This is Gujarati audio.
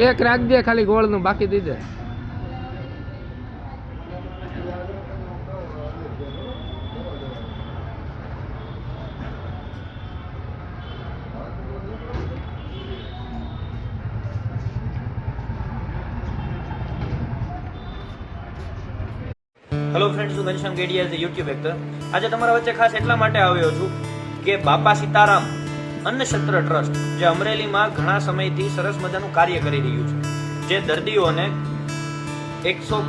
એક રાખ દે ખાલી ગોળનું, બાકી દીધે. હેલો ફ્રેન્ડ્સ, હું Ghanshyam Gediya as YouTube actor. આજે તમારા વચ્ચે ખાસ એટલા માટે આવ્યો છું કે બાપા સીતારામ અન્નક્ષેત્ર ટ્રસ્ટ જે અમરેલીમાં ઘણા સમયથી સરસ મજાનું કાર્ય કરી રહ્યું છે, જે દર્દીઓને 100